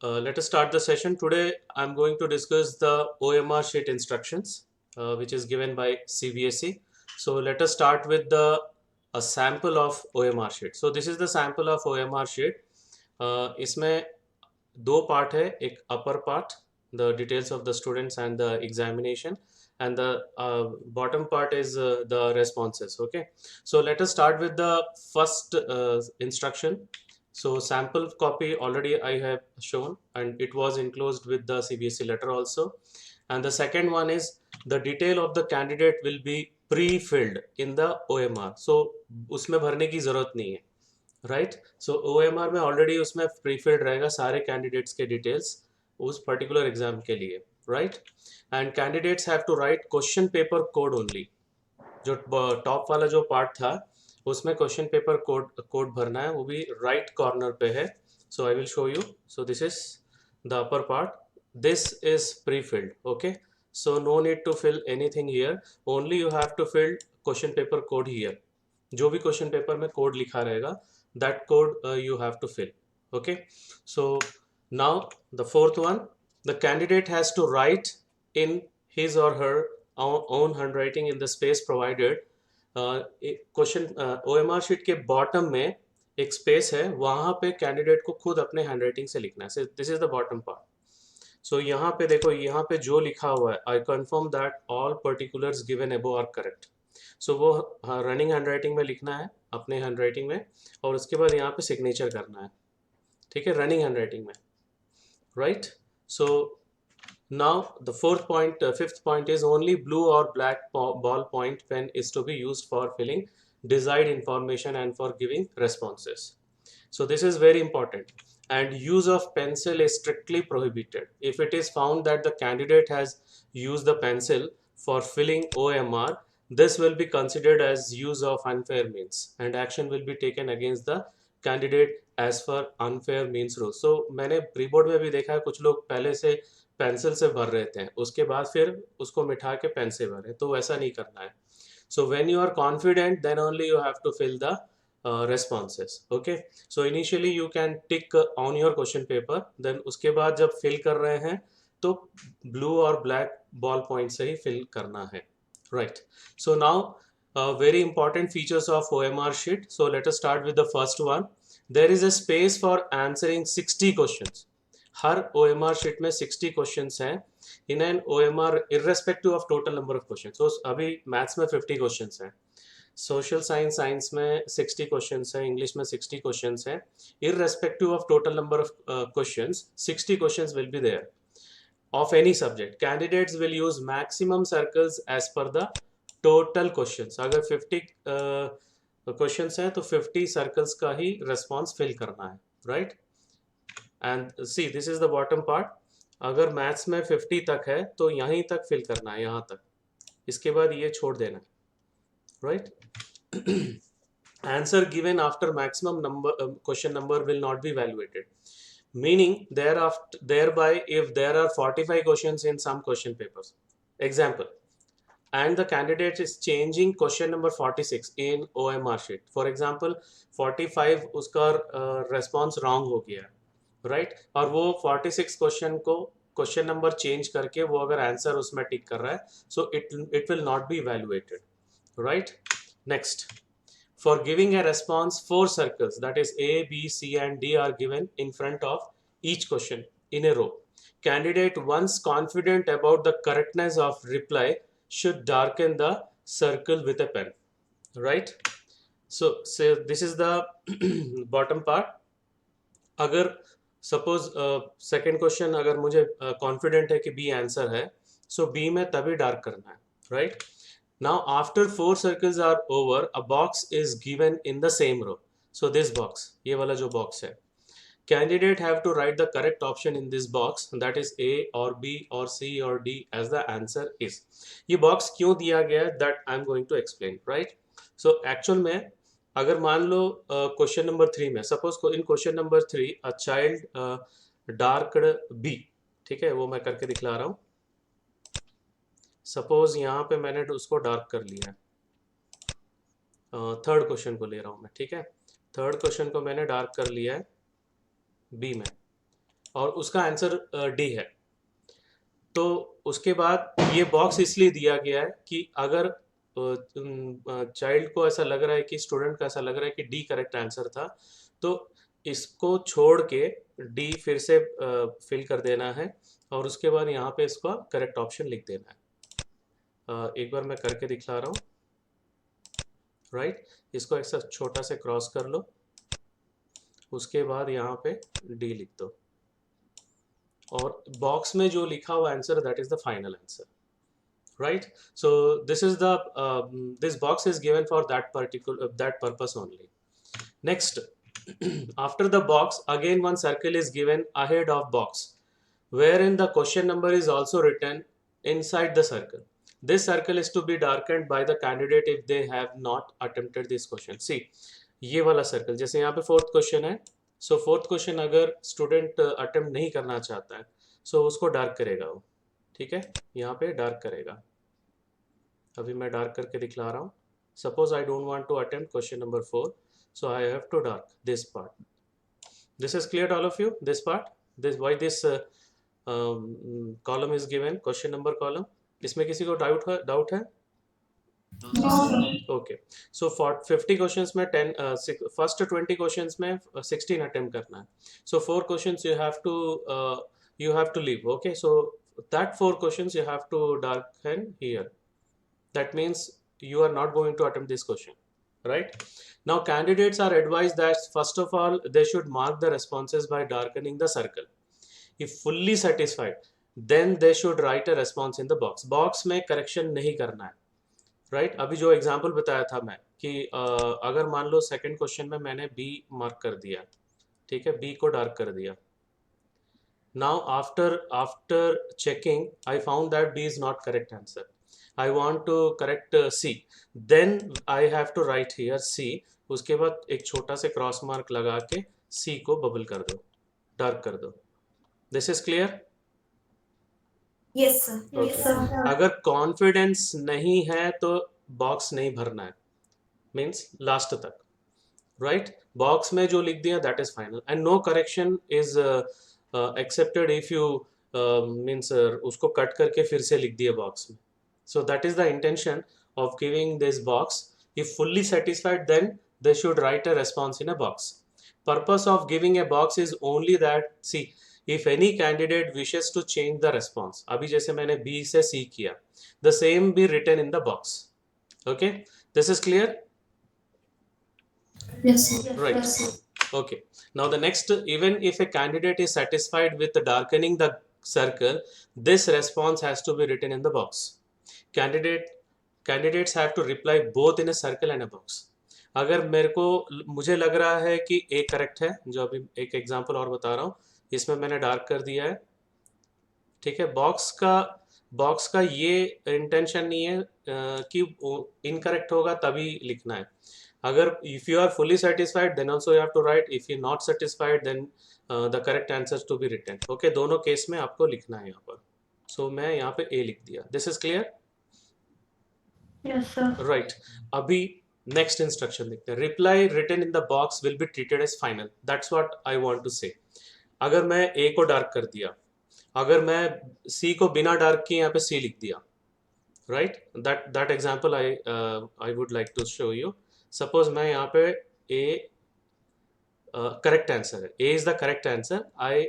Let us start the session. Today, I'm going to discuss the OMR sheet instructions, which is given by CBSE. So let us start with the a sample of OMR sheet. So this is the sample of OMR sheet. इसमें दो part है, एक upper part, the details of the students and the examination, and the bottom part is the responses. Okay, so let us start with the first instruction. So sample copy already I have shown, and it was enclosed with the CBSE letter also. And the second one is the detail of the candidate will be pre-filled in the OMR. So उसमें भरने की जरूरत नहीं है, right. सो O M R में already उसमें prefilled रहेगा सारे कैंडिडेट्स के डिटेल्स उस पर्टिकुलर एग्जाम के लिए, right. And candidates have to write question paper code only. जो टॉप वाला जो पार्ट था उसमें क्वेश्चन पेपर कोड कोड भरना है, वो भी राइट कॉर्नर पे है. So I will show you. So this is the upper part. This is pre filled. Okay, so no need to fill anything here. Only you have to fill question paper code here. जो भी question paper में code लिखा रहेगा, that code you have to fill. Okay, so now the fourth one, the candidate has to write in his or her own handwriting in the space provided. Question OMR sheet के bottom में एक space है, वहां पे candidate को खुद अपने handwriting से लिखना है. This is the bottom part. So यहाँ पे देखो, यहाँ पे जो लिखा हुआ है, I confirm that all particulars given above are correct. So वो रनिंग हैंडराइटिंग में लिखना है, अपने हैंडराइटिंग में, और उसके बाद यहाँ पे सिग्नेचर करना है. ठीक है, रनिंग हैंडराइटिंग में, right. So now the fourth point, fifth point is only blue और black ball point pen is to be used for filling desired information and for giving responses. So this is very important. And use of pencil is strictly prohibited. If it is found that the candidate has used the pencil for filling OMR, this will be considered as use of unfair means, and action will be taken against the candidate as per unfair means rule. So मैंने pre board में भी देखा है, कुछ लोग पहले से pencil से भर रहे थे, उसके बाद फिर उसको मिटा के पेन से भरे, तो वैसा नहीं करना है. So when you are confident, then only you have to fill the responses. Okay, so initially you can tick on your question paper, then उसके बाद जब fill कर रहे हैं तो blue और black ball point से ही fill करना है, right. So now very important features of OMR sheet. So let us start with the first one. There is a space for answering 60 questions. Her OMR sheet में 60 questions हैं in an OMR irrespective of total number of questions. So अभी maths में 50 questions हैं, social science में 60 questions हैं, English में 60 questions हैं. irrespective of total number of questions, 60 questions will be there of any subject. Candidates will use maximum circles as per the total questions. अगर 50 questions हैं तो 50 circles का ही response fill करना है, right. And see this is the bottom part. अगर maths में 50 तक है तो यहीं तक फिल करना है, यहाँ तक, इसके बाद ये छोड़ देना है, right. Answer given after maximum number question number will not be evaluated, meaning thereafter thereby if there are 45 questions in some question papers, example, and the candidate is changing question number 46 in OMR sheet, for example 45 उसका response wrong हो गया, right. और वो 46 question को question number change करके वो अगर answer उसमें टिक कर रहा है, so it will not be evaluated, right. Next, for giving a response, 4 circles, that is A, B, C and D are given in front of each question in a row. Candidate, once confident about the correctness of reply, should darken the circle with a pen, right. So this is the bottom part. अगर suppose second question अगर मुझे confident है कि B answer है, सो B में तभी dark करना है, right. Now after 4 circles are over, a box is given in the same row. So this box, ये वाला जो बॉक्स है, candidate have to write the correct option in this box, that is A और B और C और D as the answer is. ये box क्यों दिया गया है, that I am going to explain, right. So actual में अगर मान लो क्वेश्चन नंबर 3 में, suppose in question number 3 a child darked B, ठीक है, वो मैं करके दिखला रहा हूँ. सपोज यहाँ पे मैंने उसको डार्क कर लिया है, थर्ड क्वेश्चन को ले रहा हूँ मैं, ठीक है. थर्ड क्वेश्चन को मैंने डार्क कर लिया है बी में, और उसका आंसर डी है। तो उसके बाद ये बॉक्स इसलिए दिया गया है कि अगर चाइल्ड को ऐसा लग रहा है कि स्टूडेंट को ऐसा लग रहा है कि डी करेक्ट आंसर था, तो इसको छोड़ के डी फिर से फिल कर देना है और उसके बाद यहाँ पे इसका करेक्ट ऑप्शन लिख देना है। एक बार मैं करके दिखला रहा हूँ। राइट, इसको ऐसा छोटा से क्रॉस कर लो, उसके बाद यहाँ पे डी लिख दो और बॉक्स में जो लिखा हुआ answer that is the final answer. Right, so this is the this box is given for that particular that purpose only. Next, after the box again one circle is given ahead of box wherein the question number is also written inside the circle. This circle is to be darkened by the candidate if they have not attempted this question. See, ये वाला circle, जैसे यहाँ पे fourth question है, सो fourth question अगर student attempt नहीं करना चाहता है सो उसको डार्क करेगा वो, ठीक है, यहाँ पे डार्क करेगा। अभी मैं डार्क करके दिखला रहा हूँ। Suppose I don't want to attempt question number 4, so I have to dark this part. This is clear all of you, this part, this why this column is given, question number column. इसमें किसी को doubt है? Okay, सो 50 questions में 10 first 20 questions में 16 attempt करना है। सो 4 questions you have to leave. Okay, so that 4 questions you have to darken here. That means you are not going to attempt this question, right? Now candidates are advised that first of all they should mark the responses by darkening the circle. If fully satisfied, then they should write a response in the box. Box में correction नहीं करना है, right? अभी जो example बताया था मैं कि अगर मान लो सेकंड क्वेश्चन में मैंने बी मार्क कर दिया, ठीक है, बी को डार्क कर दिया। Now after checking I found that B is not correct answer. I want to correct C. Then I have to write here C. उसके बाद एक छोटा से क्रॉस मार्क लगा के C को बबल कर दो, डार्क कर दो। This is clear? Yes sir. Okay. Yes sir. अगर कॉन्फिडेंस नहीं है तो बॉक्स नहीं भरना है, मीन्स लास्ट तक, राइट? बॉक्स में जो लिख दिया that is final and no correction is accepted if you means उसको कट करके फिर से लिख दिए बॉक्स में। So that is the intention of giving this box. If fully satisfied then they should write a response in a box. Purpose of giving a box is only that, C, if any candidate wishes to change the response, अभी जैसे मैंने B से C किया, the same be written in the box. Okay, this is clear? Yes sir. Right. Yes sir. Okay, now the next, even if a candidate is satisfied with darkening the circle, this response has to be written in the box. Candidates have to reply both in a circle and a box. अगर मुझे लग रहा है कि A correct है, जो अभी एक एग्जांपल और बता रहा हूँ, इसमें मैंने डार्क कर दिया है, ठीक है। बॉक्स का ये इंटेंशन नहीं है कि इनकरेक्ट होगा तभी लिखना है। अगर if you are fully satisfied then also you have to write, if you not satisfied then the correct answer to be written. Okay, दोनों केस में आपको लिखना है यहाँ पर। सो मैं यहाँ पे ए लिख दिया। This is clear? Yes sir. Right, अभी नेक्स्ट इंस्ट्रक्शन देखते हैं। Reply written in the box will be treated as final, that's what I want to say. अगर मैं ए को डार्क कर दिया, अगर मैं सी को बिना डार्क किए यहाँ पे सी लिख दिया, right, that example I would like to show you. Suppose मैं यहाँ पे ए करेक्ट आंसर है, A is the correct answer, I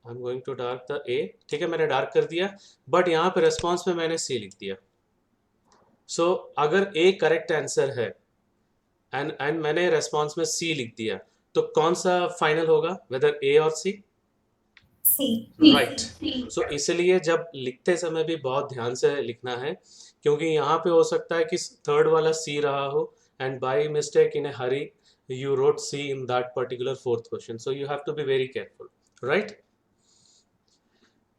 am going to dark the A, ठीक है, मैंने डार्क कर दिया, बट यहाँ पे रेस्पॉन्स में मैंने सी लिख दिया। सो अगर ए करेक्ट आंसर है एंड मैंने रेस्पॉन्स में सी लिख दिया, तो कौन सा फाइनल होगा, वेदर ए और सी? C. राइट। सो इसलिए जब लिखते समय भी बहुत ध्यान से लिखना है, क्योंकि यहाँ पे हो सकता है कि थर्ड वाला सी रहा हो and by mistake in A Hari you wrote C in that particular fourth question, so you have to be very careful, right?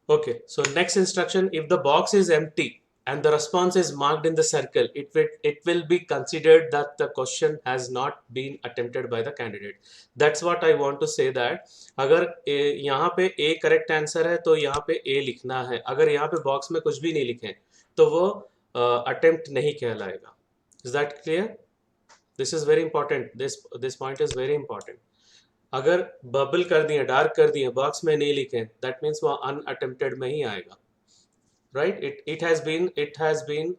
Okay, so next instruction, if the box is empty and the response is marked in the circle, it will be considered that the question has not been attempted by the candidate. That's what I want to say, that अगर यहाँ पे A correct answer है तो यहाँ पे A लिखना है। अगर यहाँ पे बॉक्स में कुछ भी नहीं लिखे तो वो attempt नहीं कहलाएगा। Is that clear? This is very important. This point is very important. अगर बबल कर दिए, डार्क कर दिए, बॉक्स में नहीं लिखे, दैट मीन्स वो अनअटेम्प्टेड में ही आएगा, right? It has been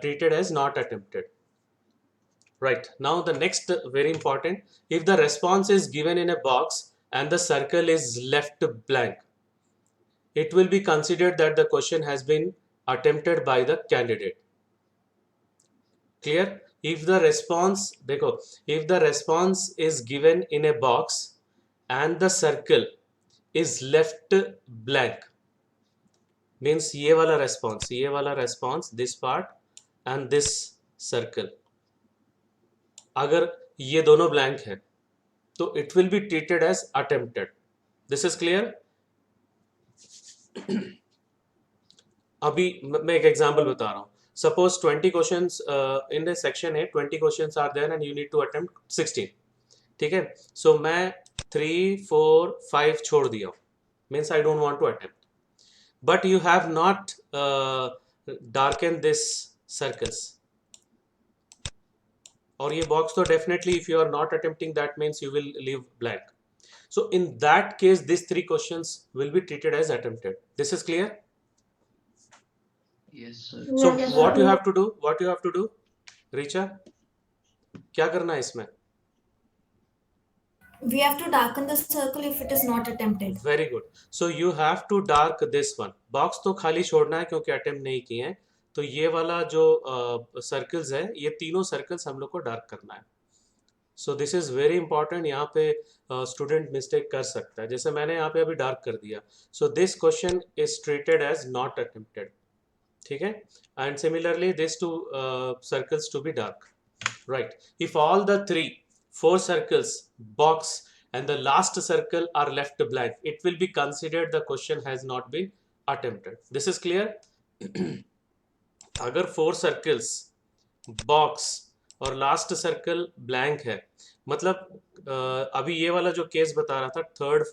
treated as not attempted. Right. Now the next very important, if the response is given in a box and the circle is left blank, it will be considered that the question has been attempted by the candidate. Clear? If the response, देखो, if the response is given in a box and the circle is left blank, means ये वाला response, this part and this circle, अगर ये दोनों blank है तो it will be treated as attempted. This is clear? अभी मैं एक एग्जांपल बता रहा हूँ. Suppose 20 questions in the section है, 20 questions are there and you need to attempt 16. ठीक है, सो मैं 3 4 5 छोड़ दिया, means I don't want to attempt, but you have not darken this circles, और ये बॉक्स तो definitely if you are not attempting that means you will leave blank. So in that case, these 3 questions will be treated as attempted. This is clear? Yes, sir. So Yes, what sir. you have to do? What you have to do, Richa? क्या करना है इसमें? We have to darken the circle if it is not attempted. Very good. So you have to dark this one. Box तो खाली छोड़ना है क्योंकि attempt नहीं किए हैं. तो ये वाला जो सर्कल्स है, ये तीनों सर्कल्स हम लोग को डार्क करना है. सो दिस इज वेरी इंपॉर्टेंट. यहाँ पे स्टूडेंट मिस्टेक कर सकता है, जैसे मैंने यहाँ पे अभी डार्क कर दिया. So this question is treated as not attempted. ठीक है, and similarly this two circles to be dark, right? If all the 4 circles, box and the last circle are left blank, it will be considered the question has not been attempted. This is clear? अगर 4 circles, box और last circle blank है, मतलब अभी ये वाला जो case बता रहा था, थर्ड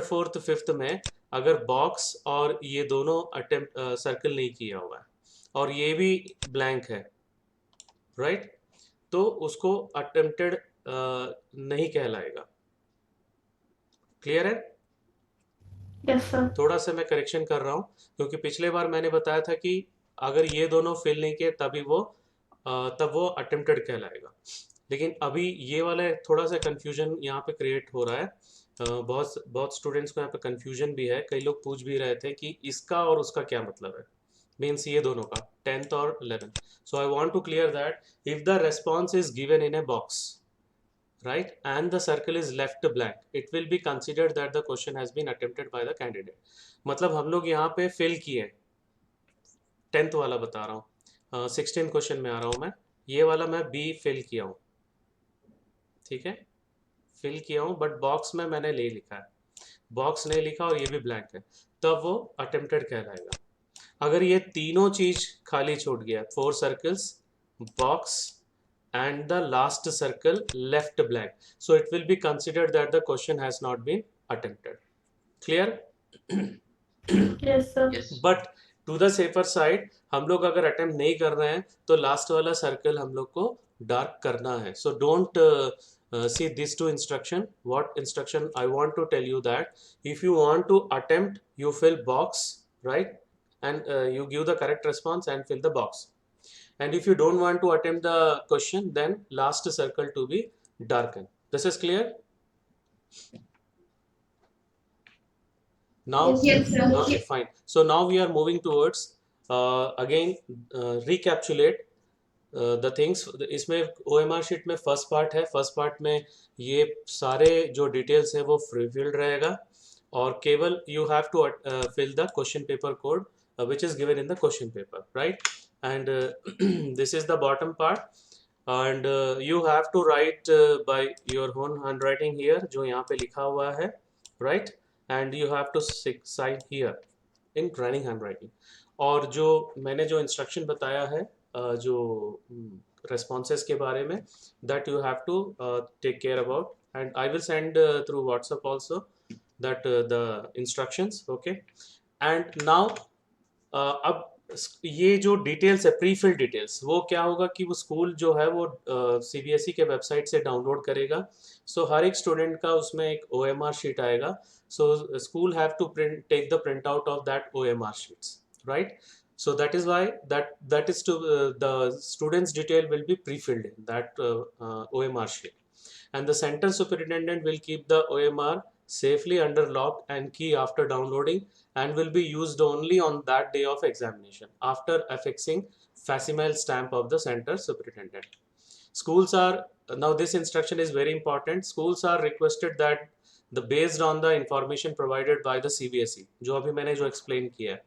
फोर्थ फिफ्थ में अगर बॉक्स और ये दोनों अटेम्प्ट सर्कल नहीं किया हुआ है और ये भी ब्लैंक है, राइट? तो उसको अटेम्प्टेड नहीं कहलाएगा. क्लियर है? Yes, sir. थोड़ा सा मैं करेक्शन कर रहा हूँ क्योंकि पिछले बार मैंने बताया था कि अगर ये दोनों फिल नहीं किए तब वो अटेम्प्टेड कहलाएगा. लेकिन अभी ये वाला थोड़ा सा कंफ्यूजन यहाँ पे क्रिएट हो रहा है. बहुत स्टूडेंट्स को यहाँ पे कंफ्यूजन भी है. कई लोग पूछ भी रहे थे कि इसका और उसका क्या मतलब है, मीन्स ये दोनों का 10th और 11th. So I want to clear that if the response is given in a box, right, and the circle is left blank, it will be considered that the question has been attempted by the candidate. मतलब हम लोग यहाँ पे fill किए, 10th वाला बता रहा हूँ, 16th क्वेश्चन में आ रहा हूँ मैं. ये वाला मैं बी फिल किया हूँ, ठीक है, फिल किया हूँ, बट बॉक्स में मैंने नहीं लिखा है, बॉक्स नहीं लिखा और ये भी ब्लैंक है, तब वो अटेम्प्टेड कहलाएगा. अगर ये तीनों चीज खाली छूट गया, 4 circles, box and the last circle left blank, so it will be considered that the question has not been attempted. Clear? Yes, sir. Yes. But to the safer side, हम लोग अगर अटेम्प्ट नहीं कर रहे हैं तो लास्ट वाला circle हम लोग को डार्क करना है. So don't see these 2 instruction. What instruction I want to tell you that if you want to attempt, you fill box, right, and you give the correct response and fill the box. And if you don't want to attempt the question, then last circle to be darkened. This is clear? Now, Yes, sir. okay, fine. So now we are moving towards again recapitulate the things. इसमें OMR sheet में first part है. First part में ये सारे जो details है वो free filled रहेगा और केवल you have to fill the question paper code which is given in the question paper, right? And this is the bottom part, and you have to write by your own handwriting here, जो यहाँ पे लिखा हुआ है, right? And you have to sign here in running handwriting. और जो मैंने जो instruction बताया है जो responses के बारे में, that you have to take care about, and I will send through WhatsApp also that the instructions, okay? And now अब ये जो डिटेल्स है, प्री फिल्ड डिटेल्स, वो क्या होगा कि वो स्कूल जो है वो सीबीएसई के वेबसाइट से डाउनलोड करेगा. सो हर एक स्टूडेंट का उसमें एक ओएमआर शीट आएगा. So school have to take the print out of that OMR sheets, right? So that is why that is to the students detail will be pre-filled in that OMR sheet, and the center superintendent will keep the OMR safely under lock and key after downloading, and will be used only on that day of examination after affixing facsimile stamp of the center superintendent. Schools are, now this instruction is very important, schools are requested that the based on the information provided by the CBSE, जो अभी मैंने जो explain किया है,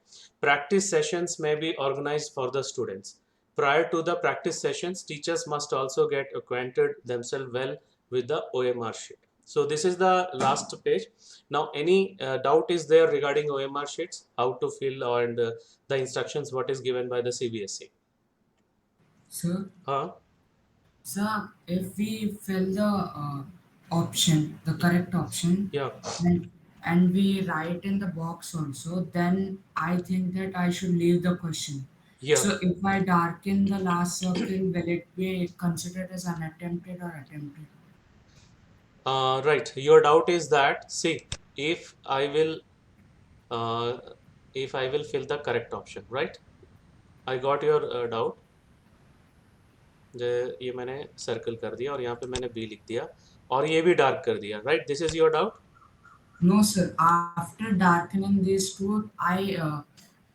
practice sessions may be organized for the students. Prior to the practice sessions, teachers must also get acquainted themselves well with the OMR sheet. So this is the last page. Now any doubt is there regarding OMR sheets, how to fill, and the instructions what is given by the CBSE? Sir, Huh? sir, if we fill the option, the correct option, Yeah. and we write in the box also, then I think that I should leave the question. Yeah. So if I darken the last circle, will it be considered as unattempted or attempted? Right. Your doubt is that, see, if I will uh, if I will fill the correct option, right? I got your doubt. ये मैंने circle कर दिया और यहाँ पे मैंने B लिख दिया और ये भी डार्क कर दिया, right? This is your doubt. No, sir. After darkening these two,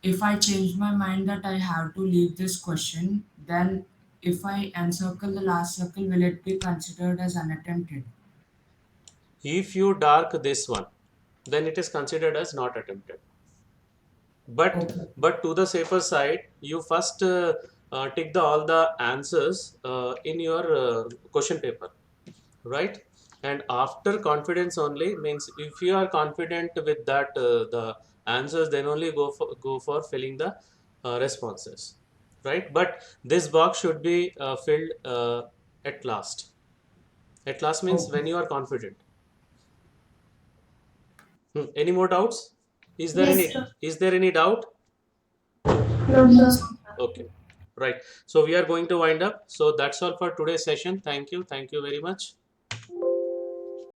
if I change my mind that I have to leave this question, then if I encircle the last circle, will it be considered as unattempted? If you dark this one, then it is considered as not attempted. But Okay. but to the safer side, you first tick all the answers in your question paper, right? And after confidence only, means if you are confident with that the answers, then only go for filling the responses, right? But this box should be filled at last. At last means Okay. when you are confident. Any more doubts? Is there Yes, any sir. is there any doubt? No, sir. Okay, right. So we are going to wind up. So that's all for today's session. Thank you very much.